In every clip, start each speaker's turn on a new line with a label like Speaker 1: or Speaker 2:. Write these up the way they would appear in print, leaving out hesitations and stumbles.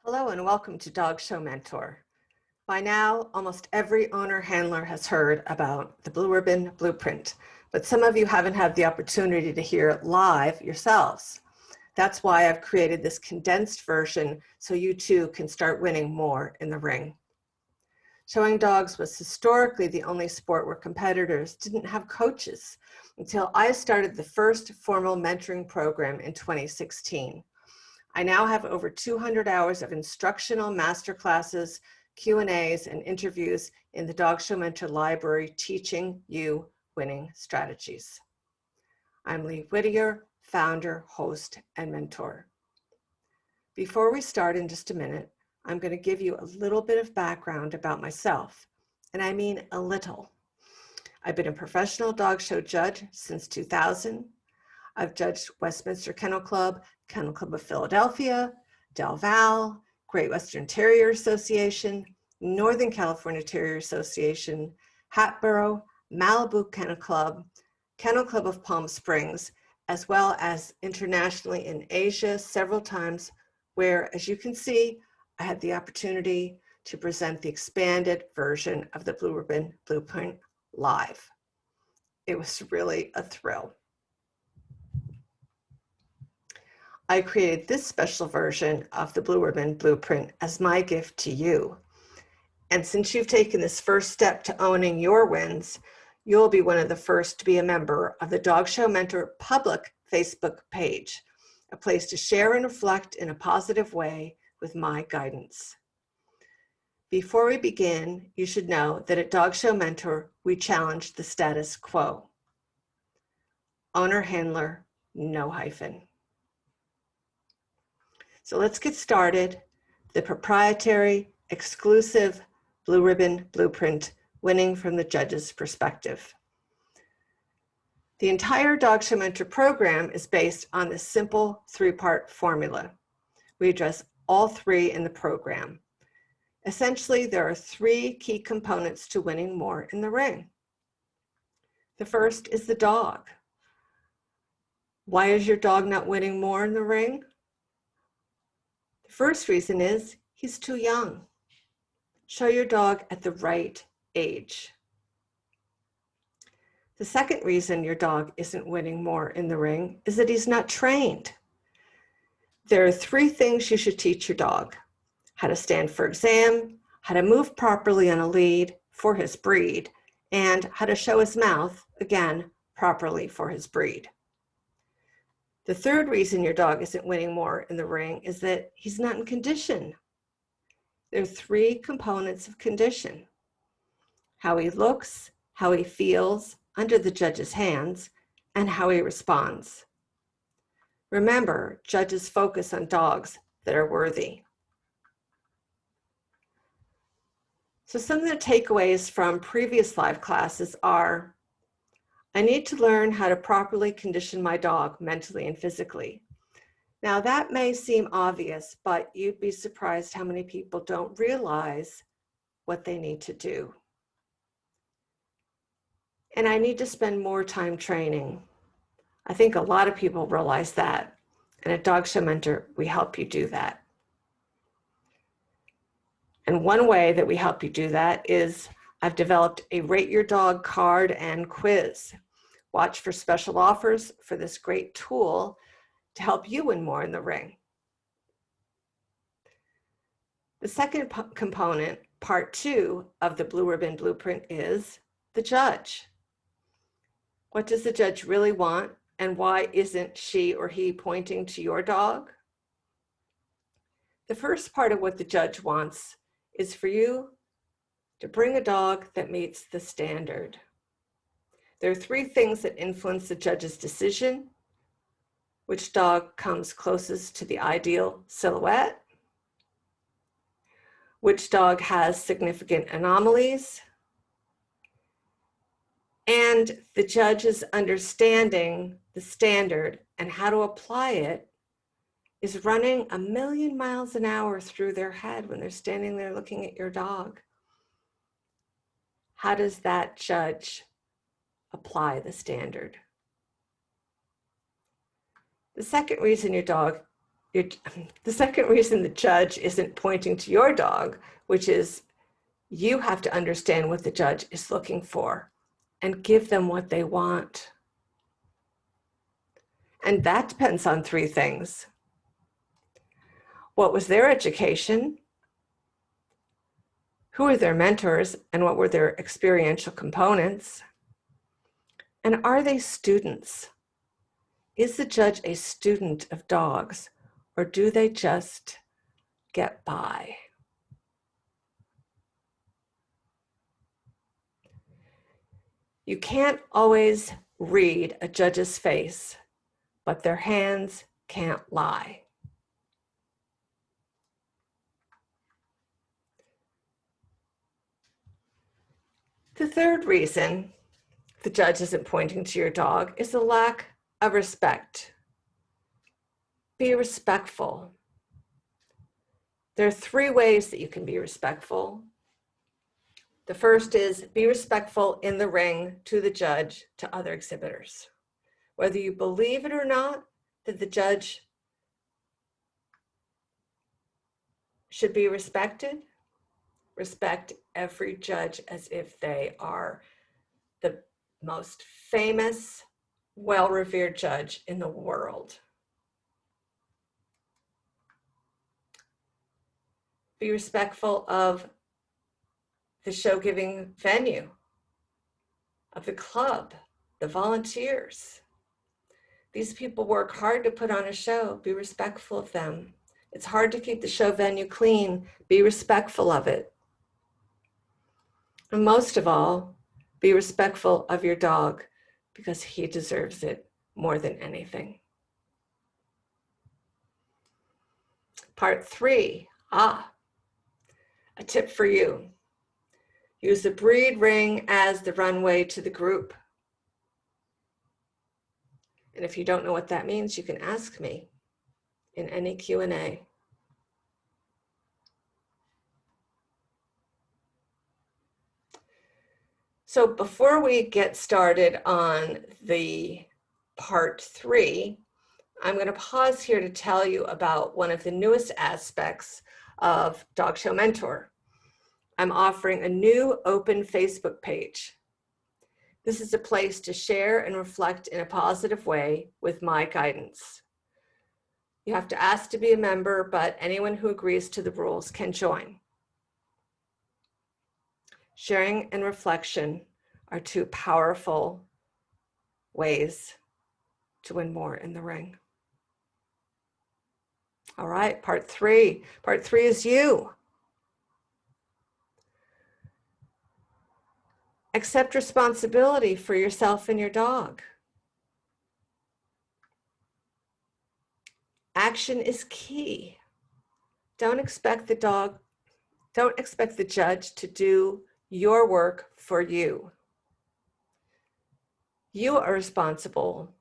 Speaker 1: Hello and welcome to DogShowMentor. By now, almost every owner handler has heard about the Blue Ribbon Blueprint, but some of you haven't had the opportunity to hear it live yourselves. That's why I've created this condensed version so you too can start winning more in the ring. Showing dogs was historically the only sport where competitors didn't have coaches until I started the first formal mentoring program in 2016. I now have over 200 hours of instructional masterclasses, Q&As, and interviews in the DogShowMentor library teaching you winning strategies. I'm Lee Whittier, founder, host, and mentor. Before we start in just a minute, I'm going to give you a little bit of background about myself, and I mean a little. I've been a professional dog show judge since 2000. I've judged Westminster Kennel Club, Kennel Club of Philadelphia, Del Val, Great Western Terrier Association, Northern California Terrier Association, Hatboro, Malibu Kennel Club of Palm Springs, as well as internationally in Asia several times, where, as you can see, I had the opportunity to present the expanded version of the Blue Ribbon Blueprint live. It was really a thrill. I created this special version of the Blue Ribbon Blueprint as my gift to you. And since you've taken this first step to owning your wins, you'll be one of the first to be a member of the DogShowMentor public Facebook page, a place to share and reflect in a positive way with my guidance. Before we begin, you should know that at DogShowMentor, we challenge the status quo. Owner handler, no hyphen. So let's get started. The proprietary, exclusive Blue Ribbon Blueprint, winning from the judge's perspective. The entire DogShowMentor program is based on this simple three-part formula. We address all three in the program. Essentially, there are three key components to winning more in the ring. The first is the dog. Why is your dog not winning more in the ring? The first reason is he's too young. Show your dog at the right age. The second reason your dog isn't winning more in the ring is that he's not trained. There are three things you should teach your dog: how to stand for exam, how to move properly on a lead for his breed, and how to show his mouth, again, properly for his breed. The third reason your dog isn't winning more in the ring is that he's not in condition. There are three components of condition: how he looks, how he feels under the judge's hands, and how he responds. Remember, judges focus on dogs that are worthy. So some of the takeaways from previous live classes are: I need to learn how to properly condition my dog mentally and physically. Now that may seem obvious, but you'd be surprised how many people don't realize what they need to do. And I need to spend more time training. I think a lot of people realize that. And at DogShowMentor, we help you do that. And one way that we help you do that is I've developed a Rate Your Dog card and quiz. Watch for special offers for this great tool to help you win more in the ring. The second component, part 2 of the Blue Ribbon Blueprint, is the judge. What does the judge really want, and why isn't she or he pointing to your dog? The first part of what the judge wants is for you to bring a dog that meets the standard. There are three things that influence the judge's decision: which dog comes closest to the ideal silhouette, which dog has significant anomalies, and the judge's understanding the standard and how to apply it is running 1,000,000 miles an hour through their head when they're standing there looking at your dog. How does that judge apply the standard? The second reason your dog the second reason the judge isn't pointing to your dog, which is you have to understand what the judge is looking for and give them what they want. And that depends on three things. What was their education? Who are their mentors and what were their experiential components? And are they students? Is the judge a student of dogs, or do they just get by? You can't always read a judge's face, but their hands can't lie. The third reason the judge isn't pointing to your dog is a lack of respect. Be respectful. There are three ways that you can be respectful. The first is be respectful in the ring to the judge, to other exhibitors. Whether you believe it or not that the judge should be respected, respect every judge as if they are the most famous, well-revered judge in the world. Be respectful of the show-giving venue, of the club, the volunteers. These people work hard to put on a show. Be respectful of them. It's hard to keep the show venue clean. Be respectful of it. And most of all, be respectful of your dog because he deserves it more than anything. Part 3, a tip for you. Use the breed ring as the runway to the group. And if you don't know what that means, you can ask me in any Q&A. So before we get started on the part 3, I'm going to pause here to tell you about one of the newest aspects of DogShowMentor. I'm offering a new open Facebook page. This is a place to share and reflect in a positive way with my guidance. You have to ask to be a member, but anyone who agrees to the rules can join. Sharing and reflection are two powerful ways to win more in the ring. All right, part 3. Part 3 is you. Accept responsibility for yourself and your dog. Action is key. Don't expect the judge to do your work for you. You are responsible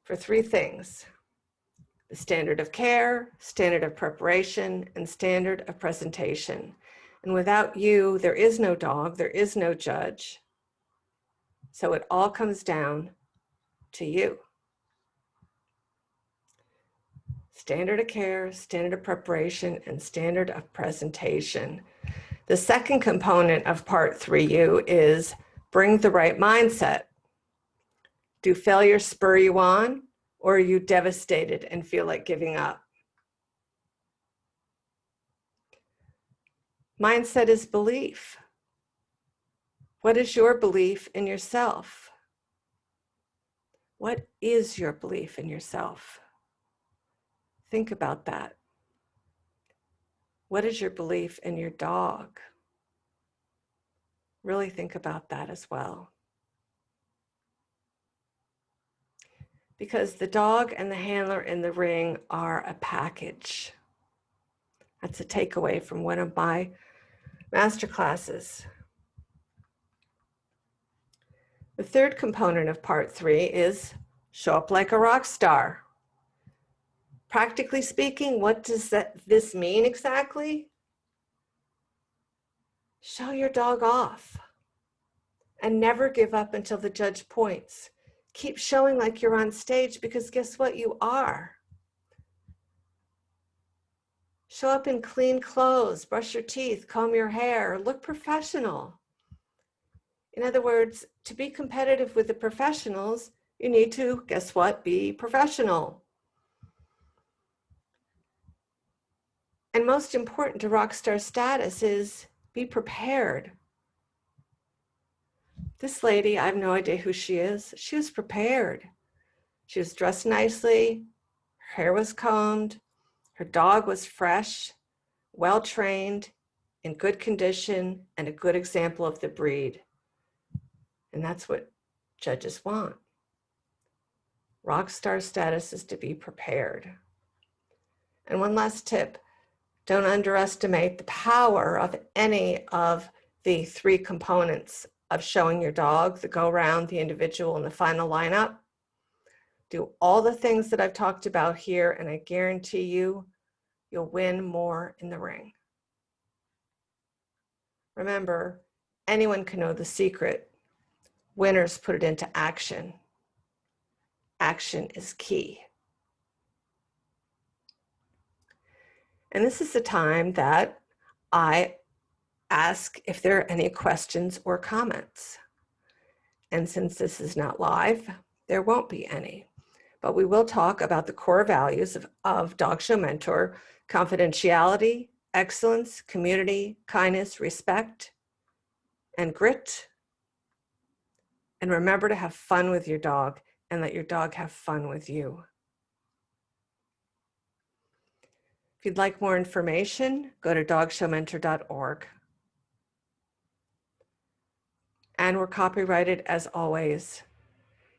Speaker 1: for 3 things: the standard of care, standard of preparation, and standard of presentation. And without you, there is no dog, there is no judge. So it all comes down to you. Standard of care, standard of preparation, and standard of presentation. The second component of part 3U is bring the right mindset. Do failures spur you on, or are you devastated and feel like giving up? Mindset is belief. What is your belief in yourself? What is your belief in yourself? Think about that. What is your belief in your dog? Really think about that as well. Because the dog and the handler in the ring are a package. That's a takeaway from one of my master classes. The third component of part 3 is show up like a rock star. Practically speaking, what does this mean exactly? Show your dog off and never give up until the judge points. Keep showing like you're on stage, because guess what? You are. Show up in clean clothes, brush your teeth, comb your hair, look professional. In other words, to be competitive with the professionals, you need to, guess what, be professional. And most important to rock star status is be prepared. This lady, I have no idea who she is. She was prepared. She was dressed nicely, her hair was combed, her dog was fresh, well-trained, in good condition, and a good example of the breed. And that's what judges want. Rock star status is to be prepared. And one last tip, don't underestimate the power of any of the three components of showing your dog, the go-round, the individual, and the final lineup. Do all the things that I've talked about here, and I guarantee you, you'll win more in the ring. Remember, anyone can know the secret. Winners put it into action. Action is key. And this is the time that I ask if there are any questions or comments. And since this is not live, there won't be any. But we will talk about the core values of Dog Show Mentor: confidentiality, excellence, community, kindness, respect, and grit. And remember to have fun with your dog and let your dog have fun with you. If you'd like more information, go to DogShowMentor.org. And we're copyrighted as always.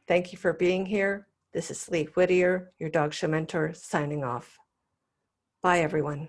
Speaker 1: Thank you for being here. This is Lee Whittier, your Dog Show Mentor, signing off. Bye, everyone.